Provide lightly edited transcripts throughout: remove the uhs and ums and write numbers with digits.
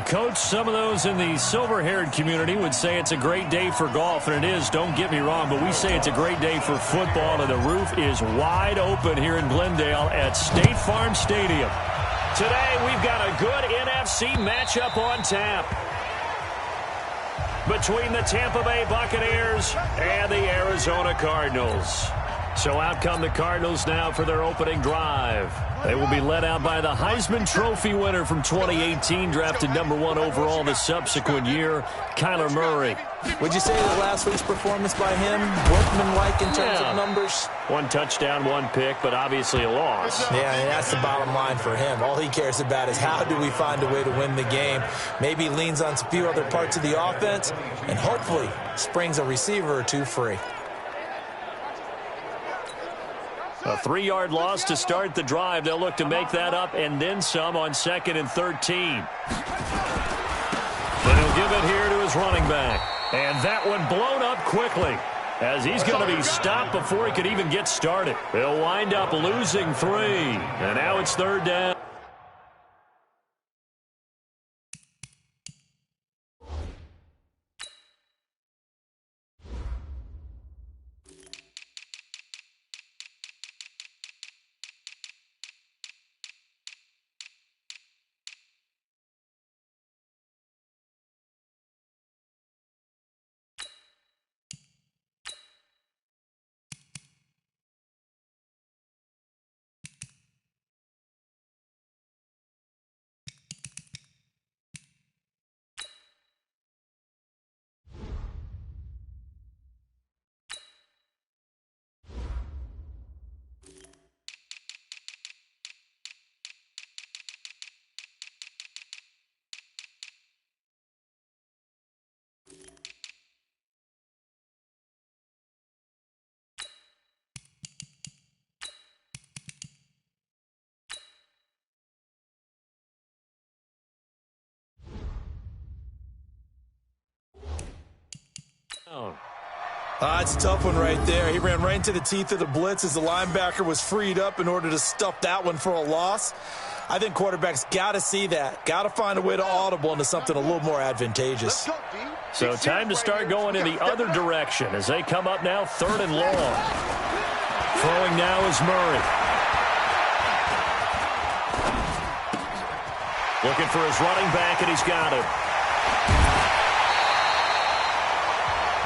Coach, some of those in the silver-haired community would say it's a great day for golf, and it is, don't get me wrong, but we say it's a great day for football, and the roof is wide open here in Glendale at State Farm Stadium. Today, we've got a good NFC matchup on tap between the Tampa Bay Buccaneers and the Arizona Cardinals. So out come the Cardinals now for their opening drive. They will be led out by the Heisman Trophy winner from 2018, drafted #1 overall the subsequent year, Kyler Murray. Would you say that last week's performance by him, workmanlike in terms of numbers? 1 touchdown, 1 pick, but obviously a loss. Yeah, and that's the bottom line for him. All he cares about is how do we find a way to win the game. Maybe leans on a few other parts of the offense, and hopefully springs a receiver or two free. A 3-yard loss to start the drive. They'll look to make that up and then some on 2nd and 13. And he'll give it here to his running back. And that one blown up quickly as he's going to be stopped before he could even get started. They'll wind up losing 3. And now it's 3rd down. It's a tough one right there. He ran right into the teeth of the blitz as the linebacker was freed up in order to stuff that one for a loss. I think quarterbacks got to see that. Got to find a way to audible into something a little more advantageous. So time to start going in the other direction as they come up now 3rd and long. Throwing now is Murray. Looking for his running back, and he's got it.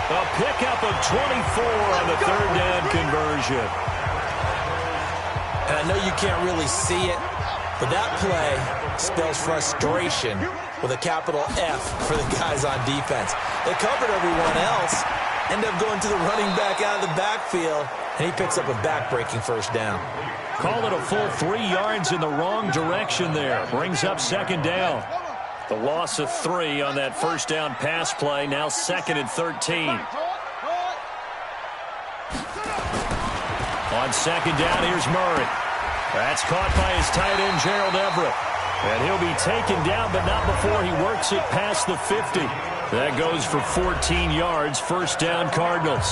A pickup of 24 on the 3rd down conversion. And I know you can't really see it, but that play spells frustration with a capital F for the guys on defense. They covered everyone else, end up going to the running back out of the backfield, and he picks up a back-breaking 1st down. Call it a full 3 yards in the wrong direction there. Brings up 2nd down. The loss of 3 on that 1st down pass play. Now 2nd and 13. On 2nd down, here's Murray. That's caught by his tight end, Gerald Everett. And he'll be taken down, but not before he works it past the 50. That goes for 14 yards. 1st down, Cardinals.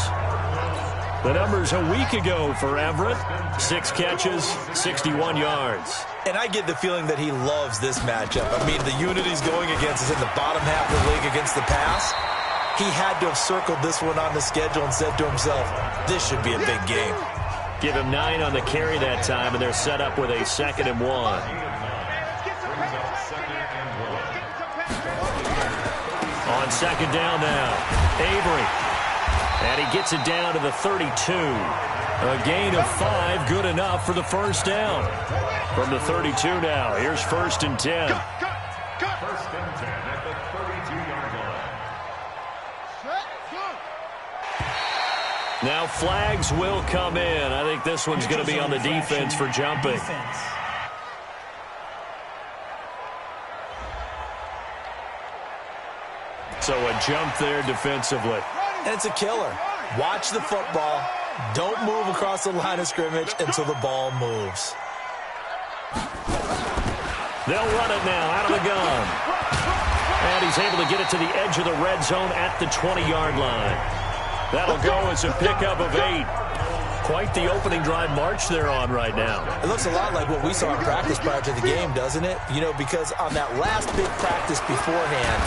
The numbers a week ago for Everett. 6 catches, 61 yards. And I get the feeling that he loves this matchup. I mean, the unit he's going against is in the bottom half of the league against the pass. He had to have circled this one on the schedule and said to himself, this should be a big game. Give him 9 on the carry that time, and they're set up with a 2nd and 1. On 2nd down now, Avery. And he gets it down to the 32. A gain of 5, good enough for the 1st down. From the 32 now, here's 1st and 10. 1st and 10 at the 32-yard line. Now flags will come in. I think this one's going to be on the defense for jumping. So a jump there defensively. And it's a killer. Watch the football. Don't move across the line of scrimmage until the ball moves. They'll run it now out of the gun. And he's able to get it to the edge of the red zone at the 20-yard line. That'll go as a pickup of 8. Quite the opening drive march they're on right now. It looks a lot like what we saw in practice prior to the game, doesn't it? You know, because on that last big practice beforehand.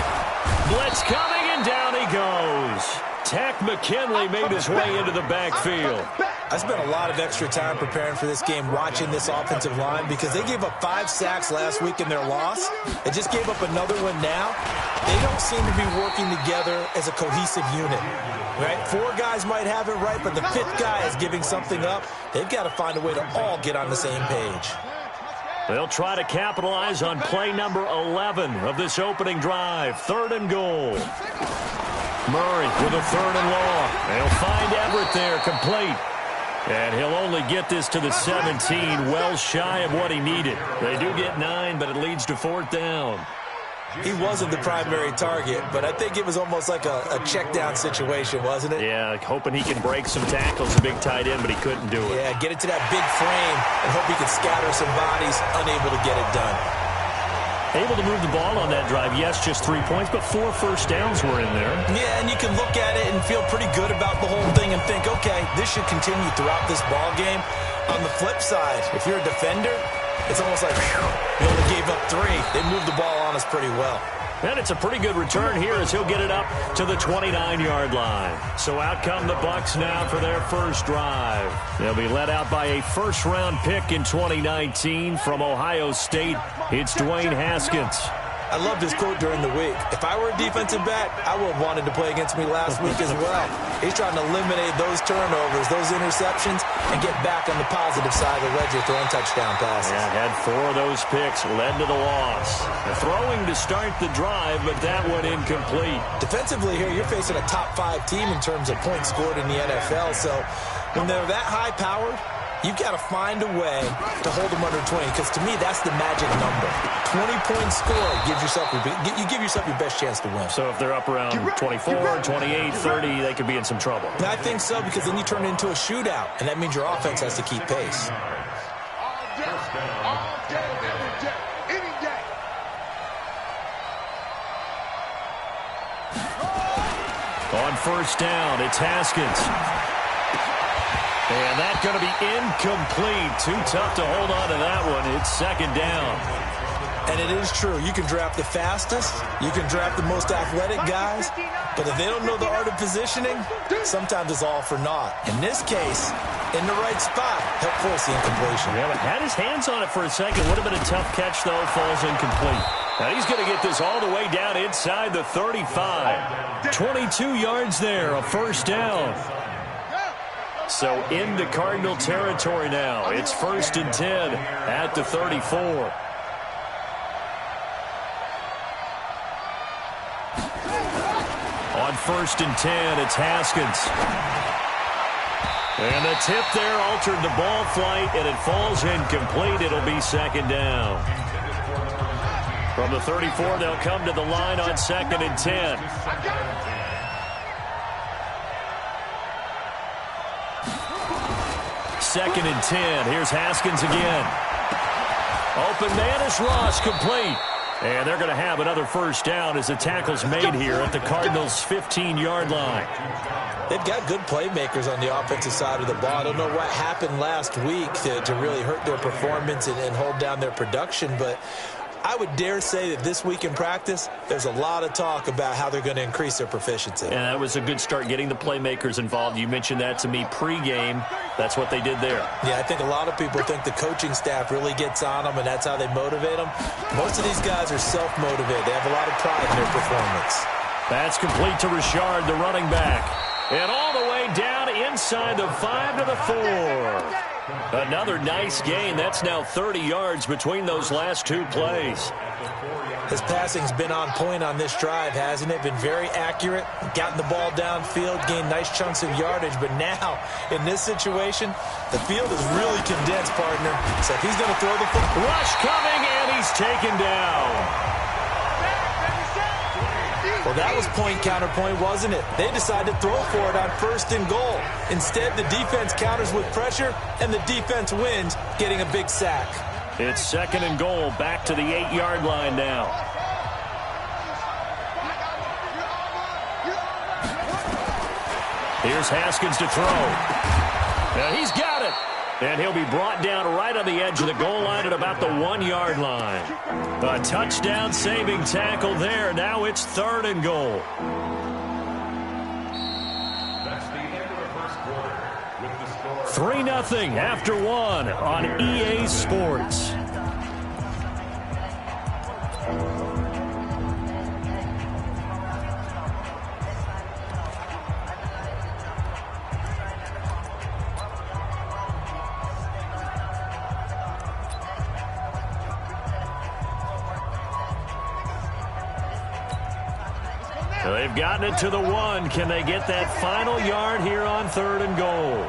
Blitz coming, and down he goes. Tech McKinley made his way into the backfield. I spent a lot of extra time preparing for this game, watching this offensive line, because they gave up 5 sacks last week in their loss. They just gave up another one now. They don't seem to be working together as a cohesive unit. Right? 4 guys might have it right, but the 5th guy is giving something up. They've got to find a way to all get on the same page. They'll try to capitalize on play number 11 of this opening drive. 3rd and goal. Murray with a 3rd and long. They'll find Everett there, complete. And he'll only get this to the 17, well shy of what he needed. They do get 9, but it leads to 4th down. He wasn't the primary target, but I think it was almost like a check-down situation, wasn't it? Yeah, hoping he can break some tackles, a big tight end, but he couldn't do it. Yeah, get it to that big frame and hope he can scatter some bodies, unable to get it done. Able to move the ball on that drive. Yes, just 3 points, but 4 first downs were in there. Yeah, and you can look at it and feel pretty good about the whole thing and think, okay, this should continue throughout this ball game. On the flip side, if you're a defender, it's almost like, you only gave up 3. They moved the ball on us pretty well. And it's a pretty good return here as he'll get it up to the 29-yard line. So out come the Bucs now for their first drive. They'll be led out by a first-round pick in 2019 from Ohio State. It's Dwayne Haskins. I loved his quote during the week. If I were a defensive back, I would have wanted to play against me last week as well. He's trying to eliminate those turnovers, those interceptions, and get back on the positive side of the ledger throwing touchdown passes. Yeah, had 4 of those picks, led to the loss. The throwing to start the drive, but that one incomplete. Defensively here, you're facing a top 5 team in terms of points scored in the NFL, so when they're that high-powered, you've got to find a way to hold them under 20, because to me, that's the magic number. 20-point score gives yourself you give yourself your best chance to win. So if they're up around 24, 28, 30, they could be in some trouble. I think so, because then you turn it into a shootout, and that means your offense has to keep pace. On first down, it's Haskins. And that's going to be incomplete. Too tough to hold on to that one. It's 2nd down. And it is true. You can draft the fastest. You can draft the most athletic guys. But if they don't know the art of positioning, sometimes it's all for naught. In this case, in the right spot, help force the incompletion. Yeah, but had his hands on it for a second. Would have been a tough catch, though. Falls incomplete. Now he's going to get this all the way down inside the 35. 22 yards there, a first down. So into Cardinal territory now. It's 1st and 10 at the 34. On 1st and 10, it's Haskins. And the tip there altered the ball flight, and it falls incomplete. It'll be 2nd down. From the 34, they'll come to the line on 2nd and 10. Second and 10. Here's Haskins again. Open man is Ross, complete. And they're going to have another first down as the tackle's made here at the Cardinals' 15-yard line. They've got good playmakers on the offensive side of the ball. I don't know what happened last week to really hurt their performance and hold down their production, but I would dare say that this week in practice, there's a lot of talk about how they're going to increase their proficiency. And that was a good start, getting the playmakers involved. You mentioned that to me pregame. That's what they did there. Yeah, I think a lot of people think the coaching staff really gets on them, and that's how they motivate them. Most of these guys are self-motivated. They have a lot of pride in their performance. That's complete to Richard, the running back. And all the way down inside the 5 to the 4. Another nice gain. That's now 30 yards between those last 2 plays. His passing's been on point on this drive, hasn't it? Been very accurate, gotten the ball downfield, gained nice chunks of yardage. But now, in this situation, the field is really condensed, partner. So if he's going to throw the football. Rush coming, and he's taken down. Well, that was point counterpoint, wasn't it? They decided to throw for it on 1st and goal. Instead, the defense counters with pressure, and the defense wins, getting a big sack. It's 2nd and goal, back to the 8-yard line now. Here's Haskins to throw. And he's got it. And he'll be brought down right on the edge of the goal line at about the 1-yard line. A touchdown-saving tackle there. Now it's 3rd and goal. That's the end of the first quarter with the score 3-0 after 1 on EA Sports. They've gotten it to the 1. Can they get that final yard here on 3rd and goal?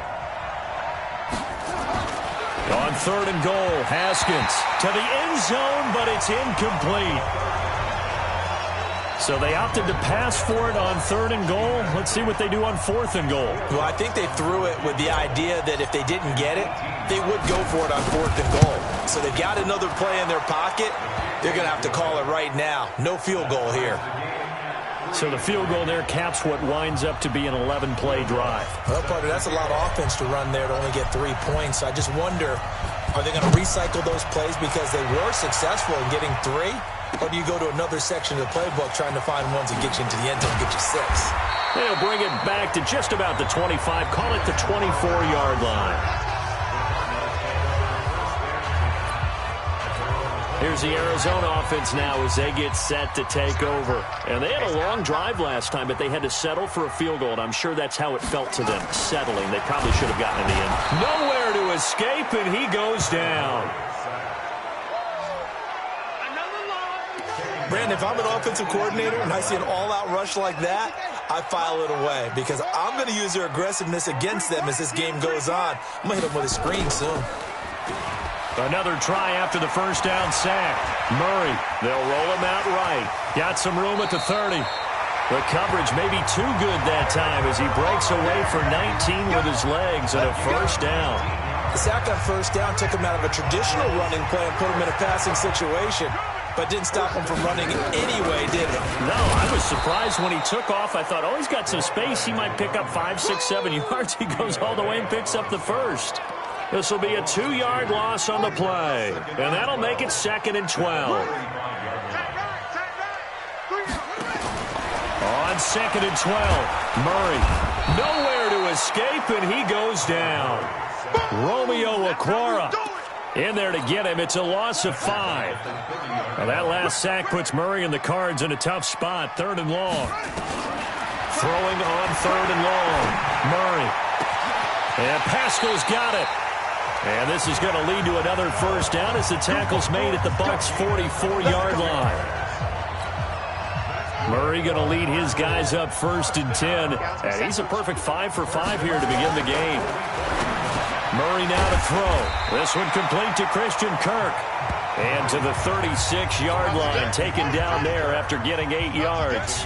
On 3rd and goal, Haskins to the end zone, but it's incomplete. So they opted to pass for it on 3rd and goal. Let's see what they do on 4th and goal. Well, I think they threw it with the idea that if they didn't get it, they would go for it on 4th and goal. So they've got another play in their pocket. They're going to have to call it right now. No field goal here. So the field goal there caps what winds up to be an 11-play drive. Well, partner, that's a lot of offense to run there to only get 3 points. I just wonder, are they going to recycle those plays because they were successful in getting 3? Or do you go to another section of the playbook trying to find ones that get you into the end zone and get you 6? They'll bring it back to just about the 25. Call it the 24-yard line. Here's the Arizona offense now as they get set to take over. And they had a long drive last time, but they had to settle for a field goal, and I'm sure that's how it felt to them, settling. They probably should have gotten in the end. Nowhere to escape, and he goes down. Brandon, if I'm an offensive coordinator and I see an all-out rush like that, I file it away because I'm going to use their aggressiveness against them as this game goes on. I'm going to hit them with a screen soon. Another try after the first down sack. Murray, they'll roll him out right. Got some room at the 30. The coverage may be too good that time as he breaks away for 19 with his legs and a first down. The sack on first down took him out of a traditional running play and put him in a passing situation, but didn't stop him from running anyway, did it? No, I was surprised when he took off. I thought, oh, he's got some space. He might pick up 5, 6, 7 yards. He goes all the way and picks up the first. This will be a 2-yard loss on the play, and that'll make it 2nd and 12. On 2nd and 12, Murray, nowhere to escape, and he goes down. Romeo Okwara in there to get him. It's a loss of 5. Now that last sack puts Murray and the Cards in a tough spot, 3rd and long. Throwing on 3rd and long, Murray. And Pascal's got it. And this is going to lead to another first down as the tackle's made at the Bucs' 44-yard line. Murray going to lead his guys up 1st and 10. And he's a perfect 5 for 5 here to begin the game. Murray now to throw. This one complete to Christian Kirk. And to the 36-yard line, taken down there after getting 8 yards.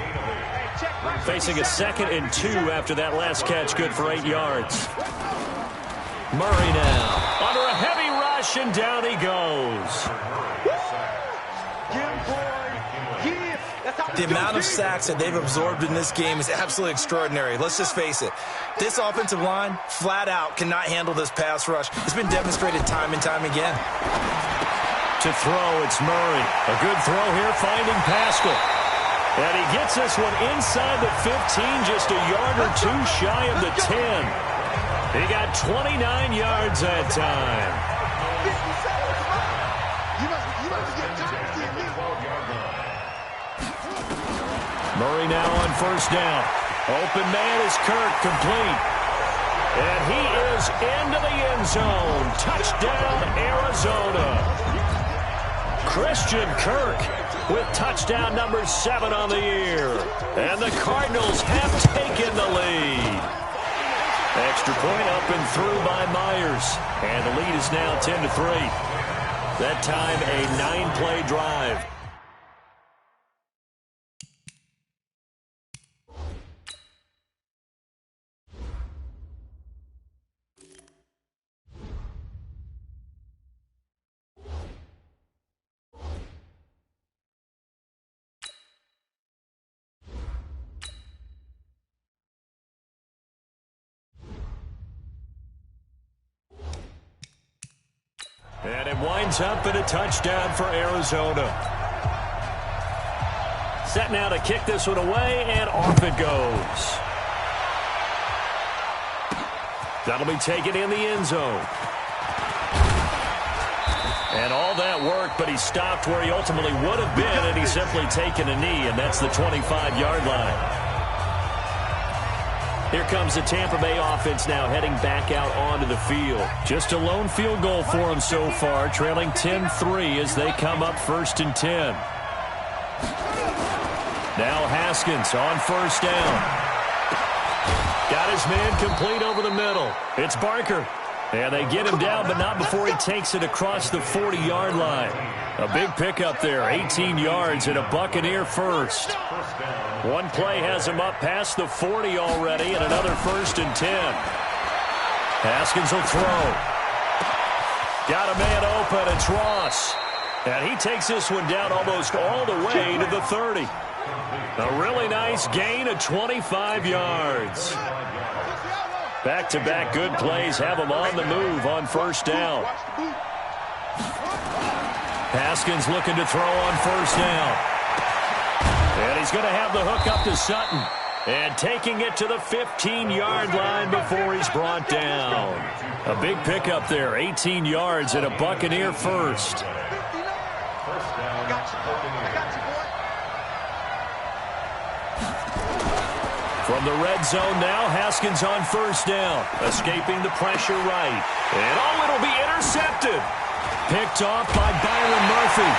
Facing a 2nd and 2 after that last catch, good for 8 yards. Murray now, under a heavy rush, and down he goes. The amount of sacks that they've absorbed in this game is absolutely extraordinary. Let's just face it. This offensive line, flat out, cannot handle this pass rush. It's been demonstrated time and time again. To throw, it's Murray. A good throw here, finding Pascal. And he gets this one inside the 15, just a yard or 2 shy of the 10. He got 29 yards that time. Murray now on first down. Open man is Kirk, complete. And he is into the end zone. Touchdown, Arizona. Christian Kirk with touchdown number 7 on the year. And the Cardinals have taken the lead. Extra point up and through by Myers. And the lead is now 10-3. That time a 9-play drive. And it winds up in a touchdown for Arizona. Set now to kick this one away, and off it goes. That'll be taken in the end zone. And all that work, but he stopped where he ultimately would have been, and he's simply taken a knee, and that's the 25-yard line. Here comes the Tampa Bay offense now heading back out onto the field. Just a lone field goal for them so far, trailing 10-3 as they come up 1st and 10. Now Haskins on 1st down. Got his man complete over the middle. It's Barker. And they get him down, but not before he takes it across the 40-yard line. A big pickup there, 18 yards and a Buccaneer first. One play has him up past the 40 already, and another 1st and 10. Haskins will throw. Got a man open, it's Ross. And he takes this one down almost all the way to the 30. A really nice gain of 25 yards. Back-to-back good plays have him on the move on 1st down. Haskins looking to throw on 1st down. And he's going to have the hook up to Sutton. And taking it to the 15-yard line before he's brought down. A big pickup there, 18 yards and a Buccaneer first. From the red zone now, Haskins on 1st down. Escaping the pressure right. And it'll be intercepted. Picked off by Byron Murphy.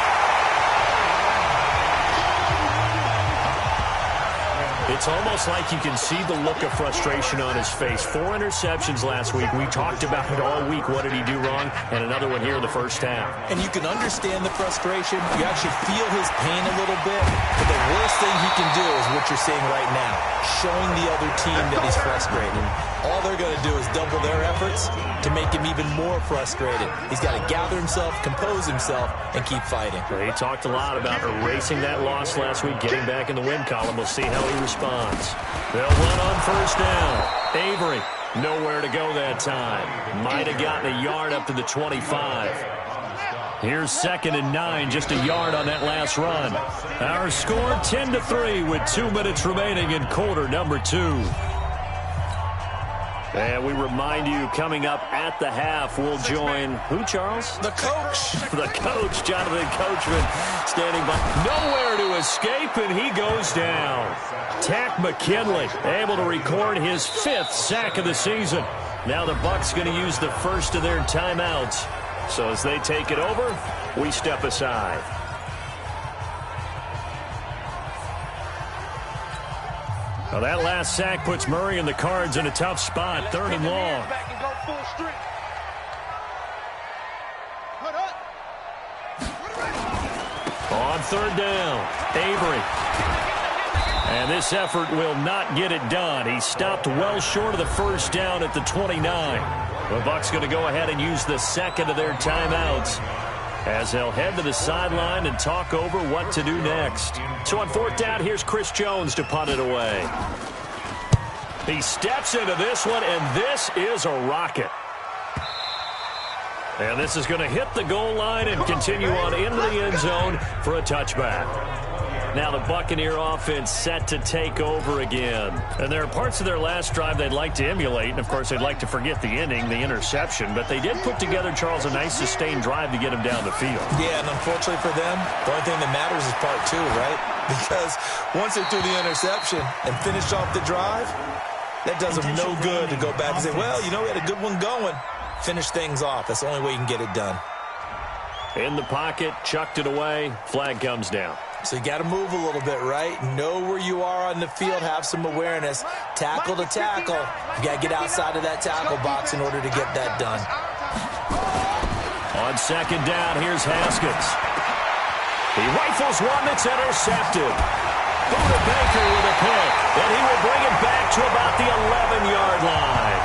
It's almost like you can see the look of frustration on his face. 4 interceptions last week. We talked about it all week. What did he do wrong? And another one here in the 1st half. And you can understand the frustration. You actually feel his pain a little bit. But the worst thing he can do is what you're seeing right now. Showing the other team that he's frustrated. All they're going to do is double their efforts to make him even more frustrated. He's got to gather himself, compose himself, and keep fighting. Well, he talked a lot about erasing that loss last week, getting back in the win column. We'll see how he responds. They'll run on 1st down. Avery, nowhere to go that time. Might have gotten a yard up to the 25. Here's 2nd and 9, just a yard on that last run. Our score 10-3 with 2 minutes remaining in quarter number 2. And we remind you, coming up at the half, we'll join who, Charles? The coach. The coach, Jonathan Coachman, standing by. Nowhere to escape, and he goes down. Tack McKinley able to record his 5th sack of the season. Now the Bucs going to use the first of their timeouts. So as they take it over, we step aside. Well, that last sack puts Murray and the Cards in a tough spot, 3rd and long. On 3rd down, Avery. And this effort will not get it done. He stopped well short of the 1st down at the 29. The Bucs going to go ahead and use the 2nd of their timeouts as they'll head to the sideline and talk over what to do next. So on 4th down, here's Chris Jones to punt it away. He steps into this one, and this is a rocket. And this is going to hit the goal line and continue on into the end zone for a touchback. Now the Buccaneer offense set to take over again. And there are parts of their last drive they'd like to emulate. And, of course, they'd like to forget the ending, the interception. But they did put together, Charles, a nice sustained drive to get him down the field. Yeah, and unfortunately for them, the only thing that matters is part 2, right? Because once they threw the interception and finished off the drive, that does them no good to go back and say, well, you know, we had a good one going. Finish things off. That's the only way you can get it done. In the pocket, chucked it away, flag comes down. So you got to move a little bit, right? Know where you are on the field, have some awareness. Tackle to tackle. You got to get outside of that tackle box in order to get that done. On 2nd down, here's Haskins. He rifles one that's intercepted. Buda Baker with a pick, and he will bring it back to about the 11-yard line.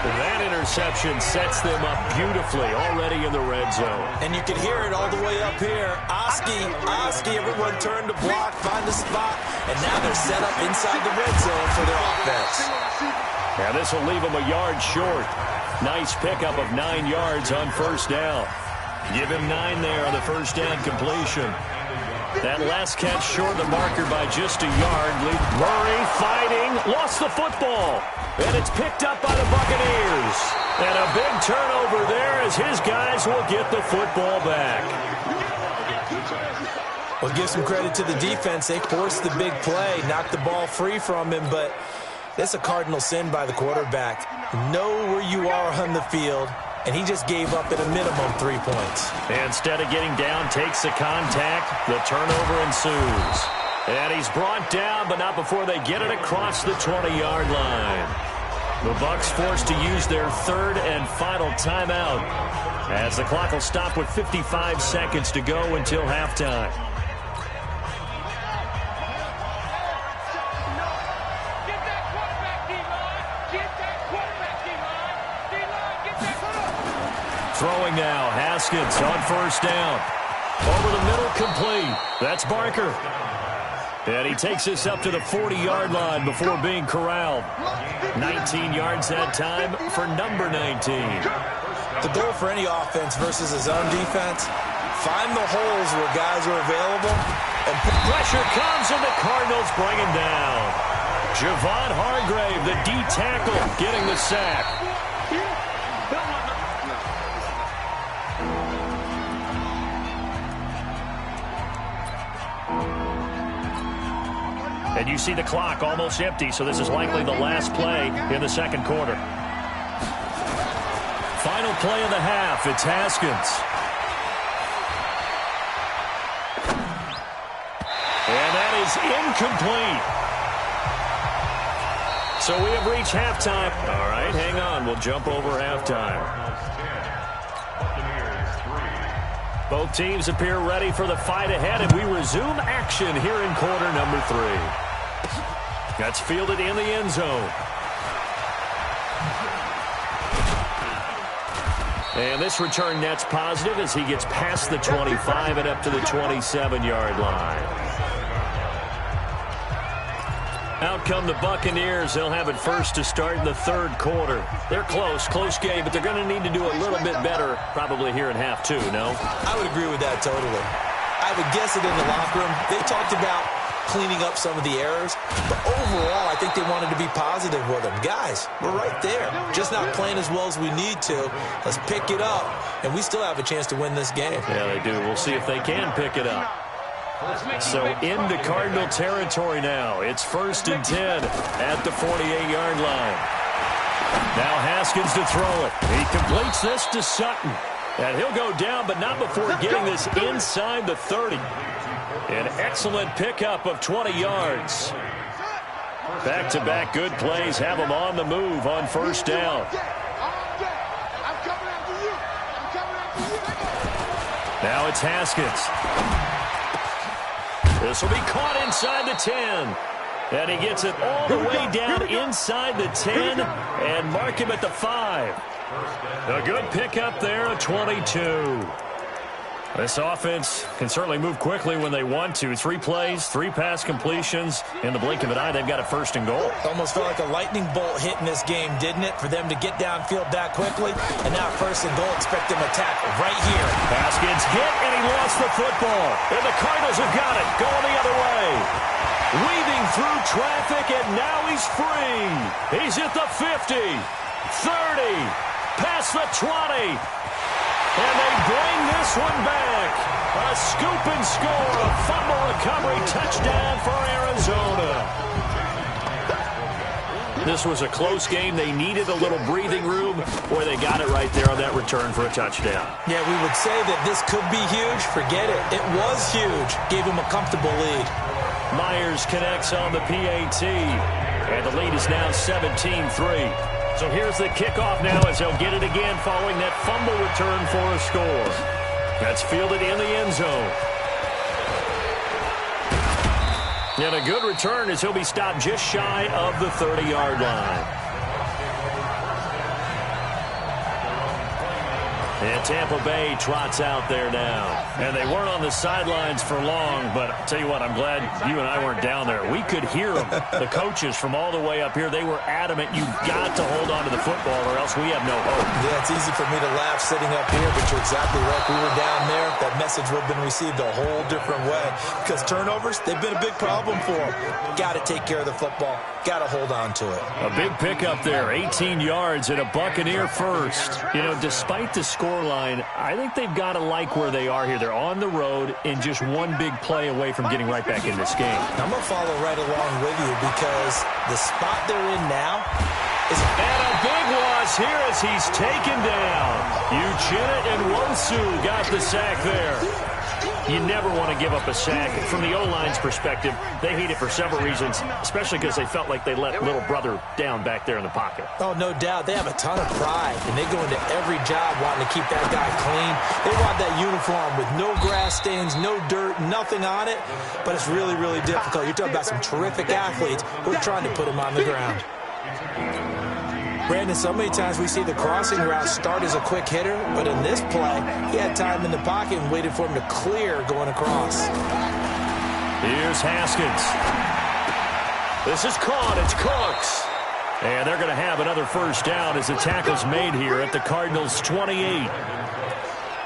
That interception sets them up beautifully already in the red zone. And you can hear it all the way up here. Oski, everyone turned to block, find a spot, and now they're set up inside the red zone for their offense. Now this will leave them a yard short. Nice pickup of 9 yards on first down. Give him 9 there on the first down completion. That last catch short of the marker by just a yard. Murray fighting, lost the football. And it's picked up by the Buccaneers. And a big turnover there as his guys will get the football back. Well, give some credit to the defense. They forced the big play, knocked the ball free from him, but that's a cardinal sin by the quarterback. Know where you are on the field, and he just gave up at a minimum 3 points. Instead of getting down, takes the contact. The turnover ensues. And he's brought down, but not before they get it across the 20-yard line. The Bucs forced to use their third and final timeout as the clock will stop with 55 seconds to go until halftime. Throwing now, Haskins on first down. Over the middle, complete. That's Barker. And he takes us up to the 40-yard line before being corralled. 19 yards that time for number 19. The goal for any offense versus a zone defense, find the holes where guys are available. And pressure comes, and the Cardinals bring him down. Javon Hargrave, the D tackle, getting the sack. And you see the clock almost empty, so this is likely the last play in the second quarter. Final play of the half, it's Haskins. And that is incomplete. So we have reached halftime. All right, hang on. We'll jump over halftime. Both teams appear ready for the fight ahead, and we resume action here in quarter number 3. That's fielded in the end zone. And this return net's positive as he gets past the 25 and up to the 27-yard line. Out come the Buccaneers. They'll have it first to start in the third quarter. They're close game, but they're going to need to do a little bit better probably here in half 2, no? I would agree with that totally. I would guess it in the locker room. They talked about cleaning up some of the errors, but overall, I think they wanted to be positive with them. Guys, we're right there. Just not playing as well as we need to. Let's pick it up, and we still have a chance to win this game. Yeah, they do. We'll see if they can pick it up. So into Cardinal territory now. It's 1st and 10 at the 48-yard line. Now Haskins to throw it. He completes this to Sutton. And he'll go down, but not before getting this inside the 30. An excellent pickup of 20 yards. Back-to-back good plays have him on the move on first down. Now it's Haskins. This will be caught inside the 10. And he gets it all the way down inside the 10 and mark him at the 5. A good pickup there, a 22. This offense can certainly move quickly when they want to. 3 plays, 3 pass completions. In the blink of an eye, they've got a 1st and goal. Almost felt like a lightning bolt hit in this game, didn't it? For them to get downfield that quickly. And now 1st and goal, expect them to tackle right here. Haskins hit, and he lost the football. And the Cardinals have got it, going the other way. Weaving through traffic, and now he's free. He's at the 50, 30, past the 20. And they bring this one back. A scoop and score, a fumble recovery touchdown for Arizona. This was a close game. They needed a little breathing room. Boy, they got it right there on that return for a touchdown. Yeah, we would say that this could be huge. Forget it. It was huge. Gave him a comfortable lead. Myers connects on the PAT. And the lead is now 17-3. So here's the kickoff now as they'll get it again following that fumble return for a score. That's fielded in the end zone. And a good return as he'll be stopped just shy of the 30-yard line. And Tampa Bay trots out there now. And they weren't on the sidelines for long, but I'll tell you what, I'm glad you and I weren't down there. We could hear them, the coaches from all the way up here. They were adamant, you've got to hold on to the football or else we have no hope. Yeah, it's easy for me to laugh sitting up here, but you're exactly right. If we were down there, that message would have been received a whole different way. Because turnovers, they've been a big problem for them. Got to take care of the football. Got to hold on to it. A big pickup there, 18 yards and a Buccaneer first. You know, despite the scoreline, I think they've got to like where they are here. They're on the road and just one big play away from getting right back in this game. I'm going to follow right along with you because the spot they're in now is... And a big loss here as he's taken down. Uchenna and Wosu got the sack there. You never want to give up a sack. From the O-line's perspective, they hate it for several reasons, especially because they felt like they let little brother down back there in the pocket. Oh, no doubt. They have a ton of pride, and they go into every job wanting to keep that guy clean. They want that uniform with no grass stains, no dirt, nothing on it, but it's really, really difficult. You're talking about some terrific athletes who are trying to put him on the ground. Brandon, so many times we see the crossing route start as a quick hitter, but in this play, he had time in the pocket and waited for him to clear going across. Here's Haskins. This is caught. It's Cooks. And they're going to have another first down as the tackle's made here at the Cardinals' 28.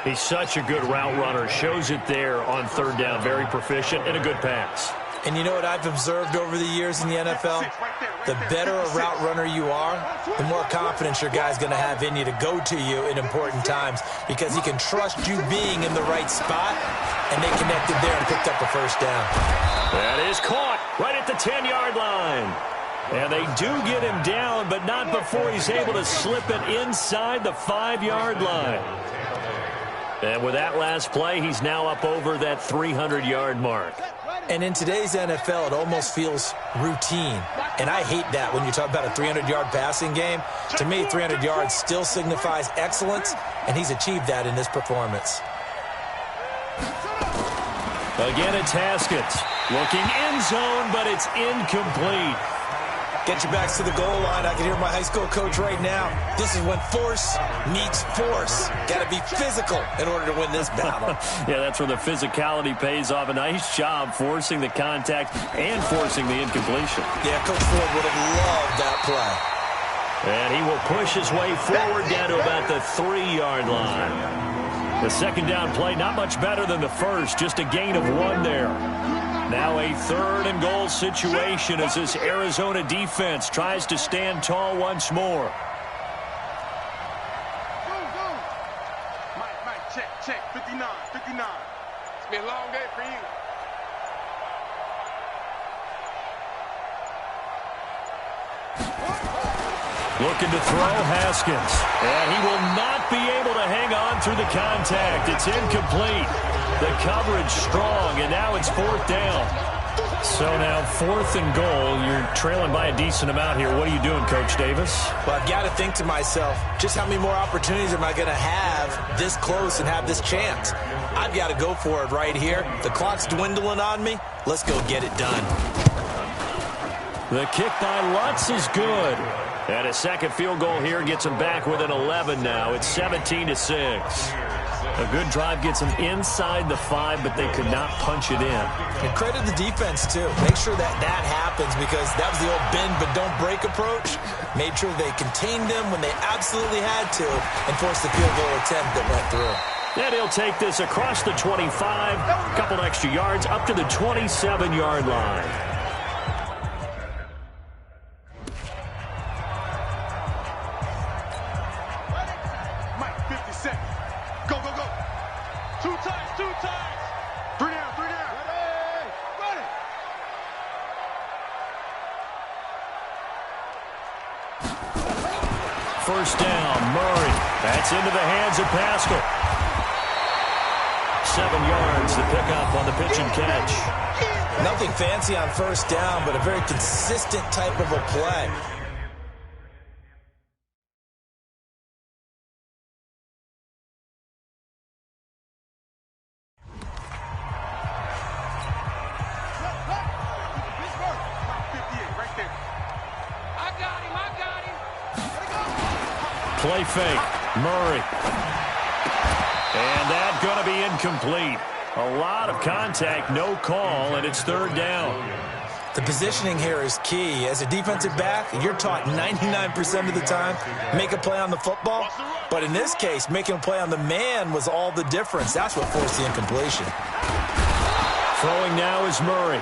He's such a good route runner. Shows it there on third down. Very proficient and a good pass. And you know what I've observed over the years in the NFL? The better a route runner you are, the more confidence your guy's going to have in you to go to you in important times because he can trust you being in the right spot, and they connected there and picked up a first down. That is caught right at the 10-yard line. And they do get him down, but not before he's able to slip it inside the 5-yard line. And with that last play, he's now up over that 300-yard mark. And in today's NFL, it almost feels routine. And I hate that when you talk about a 300-yard passing game. To me, 300 yards still signifies excellence, and he's achieved that in this performance. Again, it's Haskins. Looking end zone, but it's incomplete. Get your backs to the goal line. I can hear my high school coach right now. This is when force meets force. Got to be physical in order to win this battle. Yeah, that's where the physicality pays off. A nice job forcing the contact and forcing the incompletion. Yeah, Coach Ford would have loved that play. And he will push his way forward down to about the 3-yard line. The second down play, not much better than the first. Just a gain of 1 there. Now a 3rd and goal situation as this Arizona defense tries to stand tall once more. Mike, check, 59. It's going to be a long day for you. Looking to throw Haskins. And he will not be able to hang on through the contact. It's incomplete. The coverage strong, and now it's 4th down. So now 4th and goal. You're trailing by a decent amount here. What are you doing, Coach Davis? Well, I've got to think to myself, just how many more opportunities am I going to have this close and have this chance? I've got to go for it right here. The clock's dwindling on me. Let's go get it done. The kick by Lutz is good. And a second field goal here gets him back within 11 now. It's 17-6. A good drive gets them inside the 5, but they could not punch it in. And credit the defense, too. Make sure that happens because that was the old bend but don't break approach. Made sure they contained them when they absolutely had to and forced the field goal attempt that went through. And he'll take this across the 25, a couple extra yards up to the 27-yard line. First down, Murray. That's into the hands of Pascal. 7 yards to pick up on the pitch and catch. Nothing fancy on first down, but a very consistent type of a play. Play fake. Murray. And that's going to be incomplete. A lot of contact, no call, and it's third down. The positioning here is key. As a defensive back, you're taught 99% of the time, make a play on the football. But in this case, making a play on the man was all the difference. That's what forced the incompletion. Throwing now is Murray.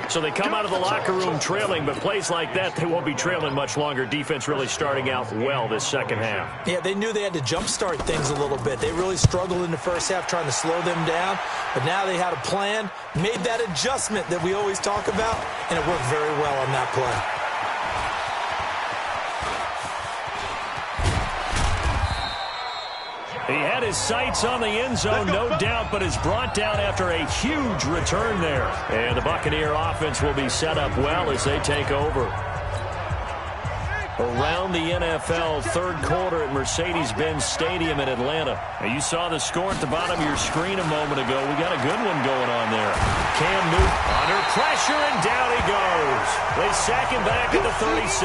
So they come out of the locker room trailing, but plays like that, they won't be trailing much longer. Defense really starting out well this second half. Yeah, they knew they had to jumpstart things a little bit. They really struggled in the first half trying to slow them down, but now they had a plan, made that adjustment that we always talk about, and it worked very well on that play. He had his sights on the end zone, no doubt, but is brought down after a huge return there. And the Buccaneer offense will be set up well as they take over. Around the NFL, third quarter at Mercedes-Benz Stadium in Atlanta. Now, you saw the score at the bottom of your screen a moment ago. We got a good one going on there. Cam Newton under pressure, and down he goes. They sack him back at the 36.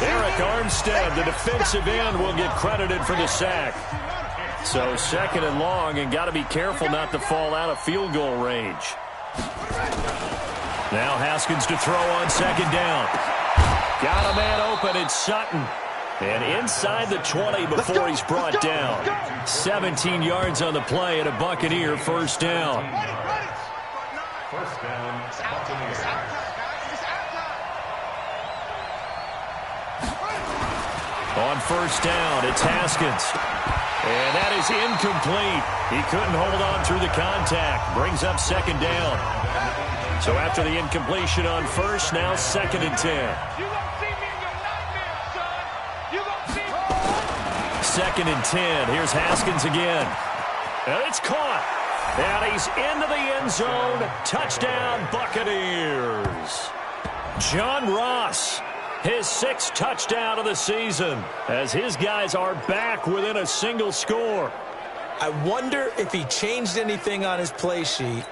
Eric Armstead, the defensive end, will get credited for the sack. So second and long, and got to be careful not to fall out of field goal range. Now Haskins to throw on second down. Got a man open, it's Sutton. And inside the 20 before he's brought down. 17 yards on the play and a Buccaneer first down. First down, Buccaneers. On first down, it's Haskins. And that is incomplete. He couldn't hold on through the contact. Brings up second down. So after the incompletion on first, now second and 10. You gonna see me in your nightmares, son. You gonna see me. Second and 10. Here's Haskins again. And it's caught. And he's into the end zone. Touchdown, Buccaneers. John Ross. His sixth touchdown of the season as his guys are back within a single score. I wonder if he changed anything on his play sheet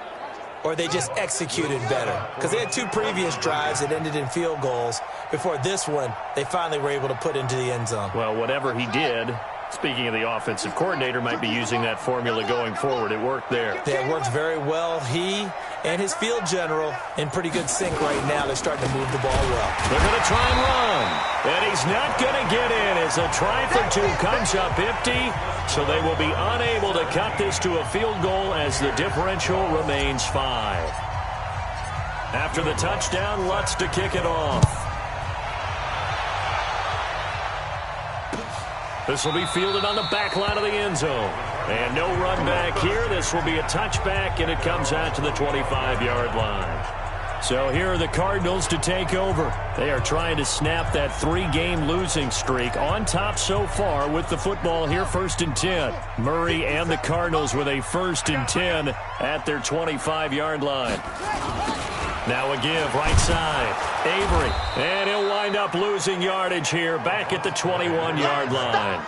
or they just executed better. Because they had two previous drives that ended in field goals. Before this one, they finally were able to put into the end zone. Well, whatever he did, speaking of the offensive coordinator, might be using that formula going forward. It worked there. Yeah, it worked very well. He and his field general in pretty good sync right now. They're starting to move the ball well. They're going to try and run. And he's not going to get in as a try for two comes up empty. So they will be unable to cut this to a field goal as the differential remains 5. After the touchdown, Lutz to kick it off. This will be fielded on the back line of the end zone. And no run back here. This will be a touchback, and it comes out to the 25-yard line. So here are the Cardinals to take over. They are trying to snap that 3-game losing streak. On top so far with the football here, first and 10. Murray and the Cardinals with a first and 10 at their 25-yard line. Now a give, right side. Avery, and he'll wind up losing yardage here back at the 21-yard line.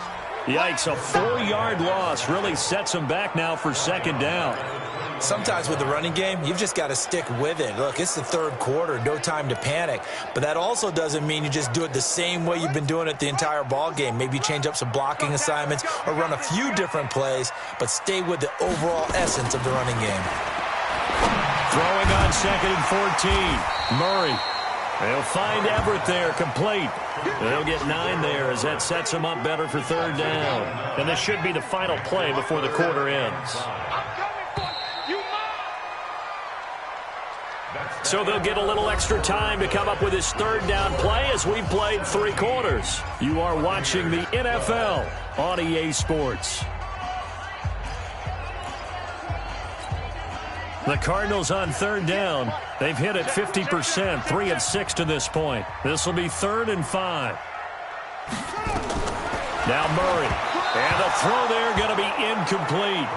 Yikes, a 4-yard loss really sets him back now for second down. Sometimes with the running game, you've just got to stick with it. Look, it's the third quarter, no time to panic. But that also doesn't mean you just do it the same way you've been doing it the entire ball game. Maybe change up some blocking assignments or run a few different plays, but stay with the overall essence of the running game. Throwing on second and 14. Murray. They'll find Everett there, complete. They'll get 9 there as that sets them up better for third down. And this should be the final play before the quarter ends. So they'll get a little extra time to come up with his third down play as we've played 3 quarters. You are watching the NFL on EA Sports. The Cardinals on third down. They've hit it 50%, 3 of 6 to this point. This will be 3rd and 5. Now Murray. And the throw there going to be incomplete.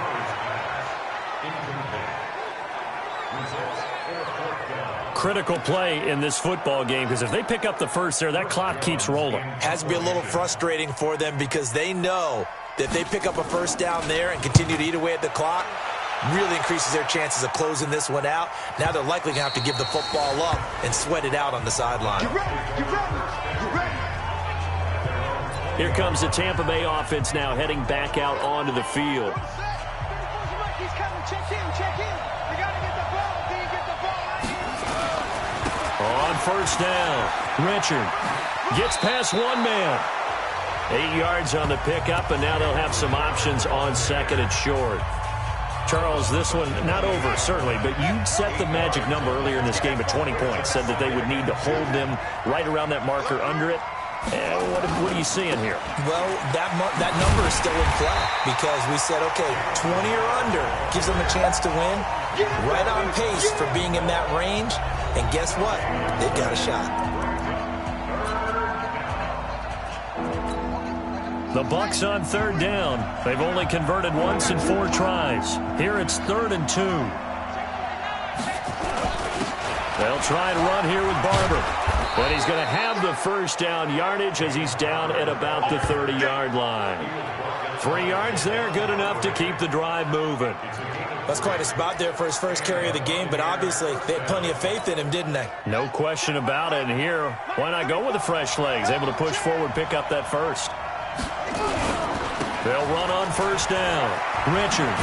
Critical play in this football game because if they pick up the first there, that clock keeps rolling. Has to be a little frustrating for them because they know that if they pick up a first down there and continue to eat away at the clock, really increases their chances of closing this one out. Now they're likely going to have to give the football up and sweat it out on the sideline. Here comes the Tampa Bay offense now heading back out onto the field. He's coming. Check in. You got to get the ball. Then you get the ball right here. On first down, Richard gets past one man. 8 yards on the pickup, and now they'll have some options on second and short. Charles, this one not over, certainly, but you set the magic number earlier in this game at 20 points, said that they would need to hold them right around that marker under it. What are you seeing here? Well, that number is still in play because we said, okay, 20 or under gives them a chance to win. Right on pace for being in that range. And guess what? They've got a shot. The Bucs on third down. They've only converted once in 4 tries. Here it's 3rd and 2. They'll try and run here with Barber. But he's going to have the first down yardage as he's down at about the 30-yard line. 3 yards there, good enough to keep the drive moving. That's quite a spot there for his first carry of the game, but obviously they had plenty of faith in him, didn't they? No question about it. And here, why not go with the fresh legs? Able to push forward, pick up that first. They'll run on first down. Richard.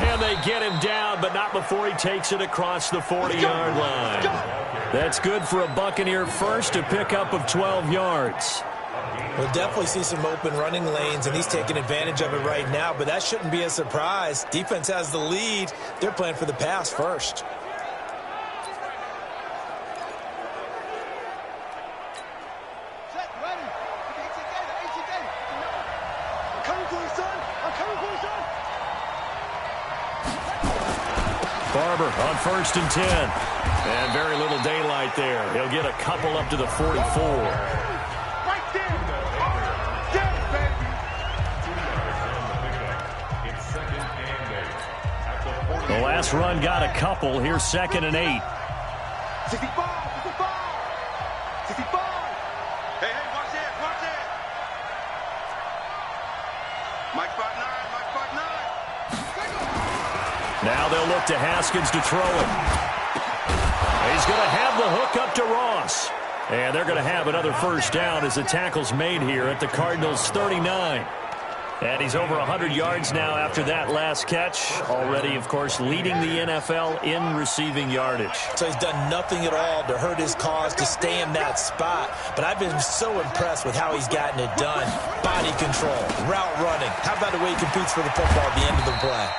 And they get him down, but not before he takes it across the 40-yard line. That's good for a Buccaneer first, a pickup of 12 yards. We'll definitely see some open running lanes, and he's taking advantage of it right now, but that shouldn't be a surprise. Defense has the lead. They're playing for the pass first. Barber on 1st and 10. And very little daylight there. He'll get a couple up to the 44. Right there. The last run got a couple. Here's 2nd and 8. 65. Hey, watch that. Mike spot 9. Now they'll look to Haskins to throw it. He's going to have the hook up to Ross. And they're going to have another first down as the tackle's made here at the Cardinals' 39. And he's over 100 yards now after that last catch. Already, of course, leading the NFL in receiving yardage. So he's done nothing at all to hurt his cause to stay in that spot. But I've been so impressed with how he's gotten it done. Body control, route running. How about the way he competes for the football at the end of the play?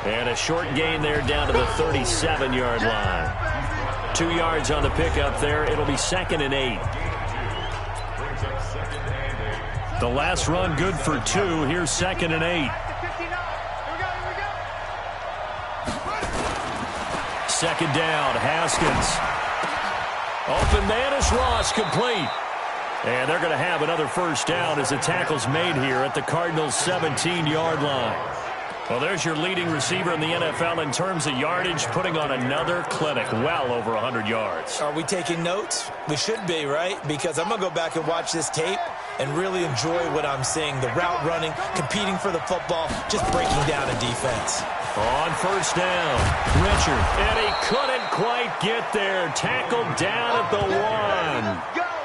And a short gain there down to the 37-yard line. 2 yards on the pickup there. It'll be 2nd and 8. The last run good for 2. Here's 2nd and 8. 2nd down, Haskins. Open man is Ross, complete. And they're going to have another first down as the tackle's made here at the Cardinals' 17-yard line. Well, there's your leading receiver in the NFL in terms of yardage, putting on another clinic, well over 100 yards. Are we taking notes? We should be, right? Because I'm going to go back and watch this tape and really enjoy what I'm seeing. The route running, competing for the football, just breaking down a defense. On first down, Richard, and he couldn't quite get there. Tackled down at the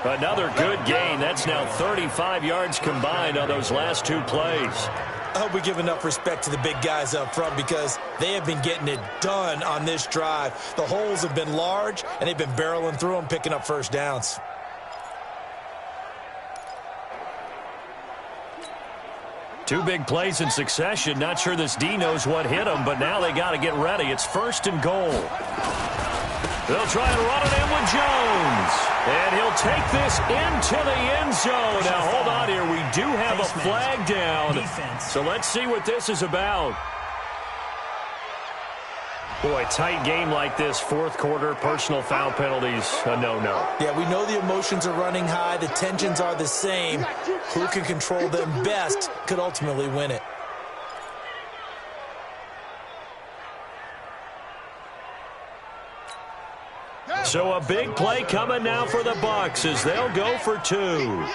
1. Another good gain. That's now 35 yards combined on those last 2 plays. I hope we give enough respect to the big guys up front because they have been getting it done on this drive. The holes have been large, and they've been barreling through them, picking up first downs. Two big plays in succession. Not sure this D knows what hit him, but now they got to get ready. It's 1st and goal. They'll try and run it in with Jones. And he'll take this into the end zone. Now, hold on here. We do have a flag down. So let's see what this is about. Boy, tight game like this, 4th quarter, personal foul penalties, a no-no. Yeah, we know the emotions are running high. The tensions are the same. Who can control them best could ultimately win it. So a big play coming now for the Bucs as they'll go for 2.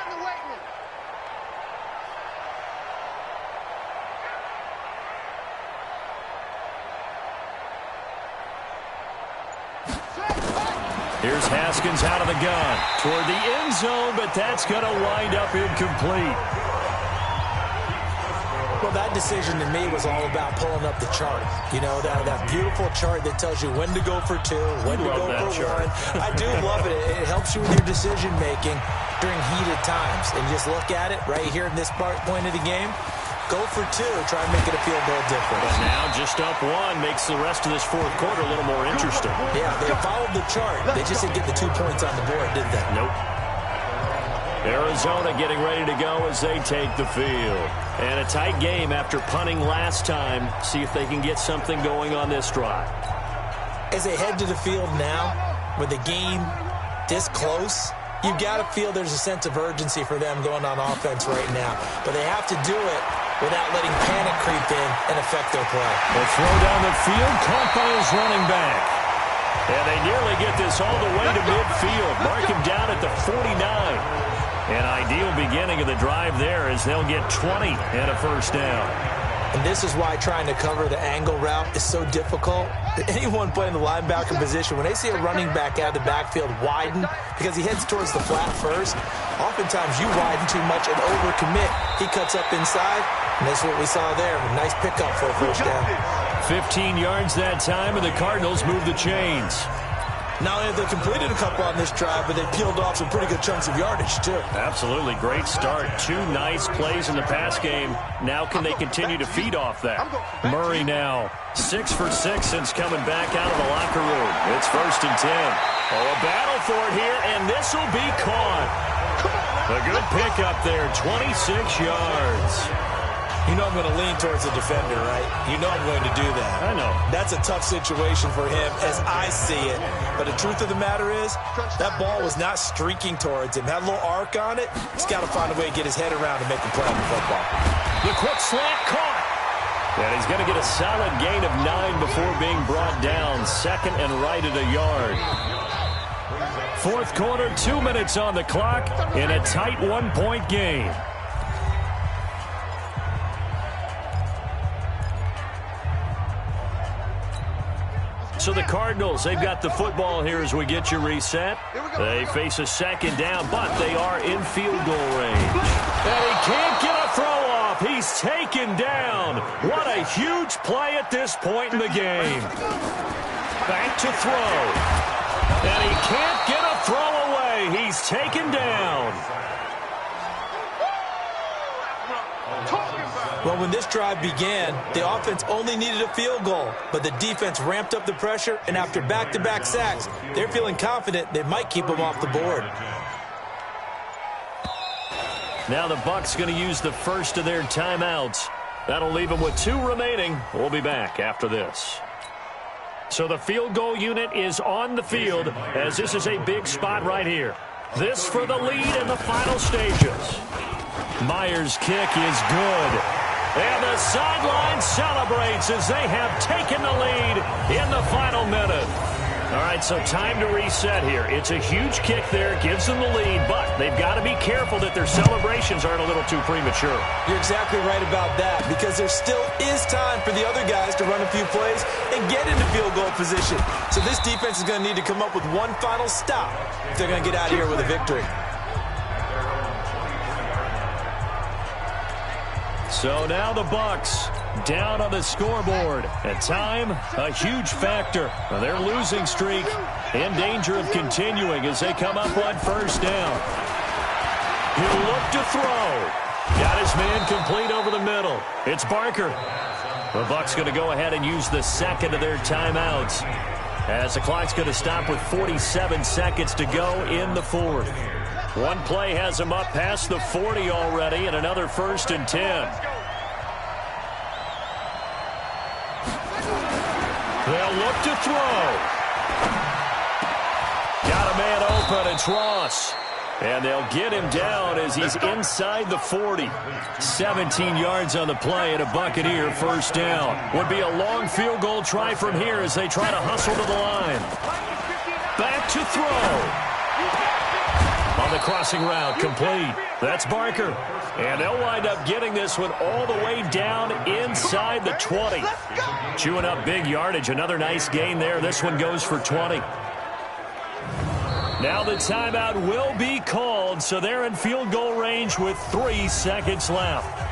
Here's Haskins out of the gun toward the end zone, but that's going to wind up incomplete. Well, that decision to me was all about pulling up the chart. You know, that beautiful chart that tells you when to go for 2, when to go for 1. I do love it. It helps you with your decision-making during heated times. And just look at it right here in this point of the game. Go for 2. Try and make it a field goal difference. But now just up 1 makes the rest of this fourth quarter a little more interesting. Yeah, they followed the chart. They just didn't get the 2 points on the board, did they? Nope. Arizona getting ready to go as they take the field. And a tight game after punting last time. See if they can get something going on this drive. As they head to the field now, with the game this close, you've got to feel there's a sense of urgency for them going on offense right now. But they have to do it without letting panic creep in and affect their play. The throw down the field, caught by his running back. And they nearly get this all the way to midfield. Mark him down at the 49. An ideal beginning of the drive there as they'll get 20 and a first down. And this is why trying to cover the angle route is so difficult. Anyone playing the linebacker position, when they see a running back out of the backfield widen because he heads towards the flat first, oftentimes you widen too much and overcommit. He cuts up inside, and that's what we saw there. A nice pickup for a first down. 15 yards that time, and the Cardinals move the chains. Not only have they completed a couple on this drive, but they peeled off some pretty good chunks of yardage, too. Absolutely. Great start. 2 nice plays in the pass game. Now can they continue to feed off that? Murray now 6 for 6 since coming back out of the locker room. It's 1st and 10. Oh, a battle for it here, and this will be caught. A good pickup there, 26 yards. You know I'm going to lean towards the defender, right? You know I'm going to do that. I know. That's a tough situation for him as I see it. But the truth of the matter is, that ball was not streaking towards him. Had a little arc on it. He's got to find a way to get his head around and make a play on the football. The quick slant caught. And he's going to get a solid gain of 9 before being brought down. 2nd and right at a yard. Fourth quarter, 2 minutes on the clock in a tight 1-point game. So the Cardinals, they've got the football here as we get you reset. They face a 2nd down, but they are in field goal range. And he can't get a throw off. He's taken down. What a huge play at this point in the game. Back to throw. And he can't get a throw away. He's taken down. Well, when this drive began, the offense only needed a field goal, but the defense ramped up the pressure, and after back-to-back sacks, they're feeling confident they might keep them off the board. Now the Bucs going to use the first of their timeouts. That'll leave them with 2 remaining. We'll be back after this. So the field goal unit is on the field as this is a big spot right here. This for the lead in the final stages. Myers' kick is good. And the sideline celebrates as they have taken the lead in the final minute. All right, so time to reset here. It's a huge kick there, gives them the lead, but they've got to be careful that their celebrations aren't a little too premature. You're exactly right about that, because there still is time for the other guys to run a few plays and get into field goal position. So this defense is going to need to come up with one final stop if they're going to get out of here with a victory. So now the Bucs down on the scoreboard. At time, a huge factor. Their losing streak in danger of continuing as they come up on 1st down. He'll look to throw. Got his man complete over the middle. It's Barker. The Bucs going to go ahead and use the 2nd of their timeouts as the clock's going to stop with 47 seconds to go in the 4th. One play has him up past the 40 already, and another 1st and 10. They'll look to throw. Got a man open. It's Ross. And they'll get him down as he's inside the 40. 17 yards on the play and a Buccaneer 1st down. Would be a long field goal try from here as they try to hustle to the line. Back to throw. On the crossing route, complete. That's Barker. And they'll wind up getting this one all the way down inside the 20. Chewing up big yardage. Another nice gain there. This one goes for 20. Now the timeout will be called, so they're in field goal range with 3 seconds left.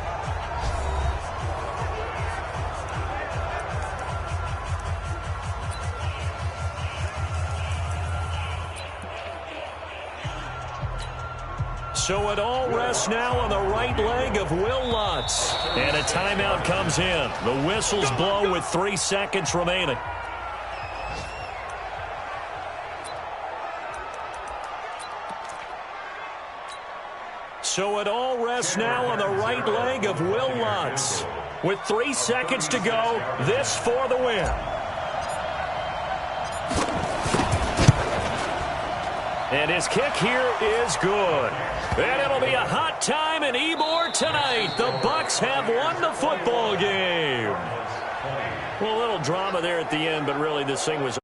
So it all rests now on the right leg of Will Lutz. And a timeout comes in. The whistles blow with 3 seconds remaining. So it all rests now on the right leg of Will Lutz. With 3 seconds to go, this for the win. And his kick here is good. And it'll be a hot time in Ybor tonight. The Bucks have won the football game. Well, a little drama there at the end, but really this thing was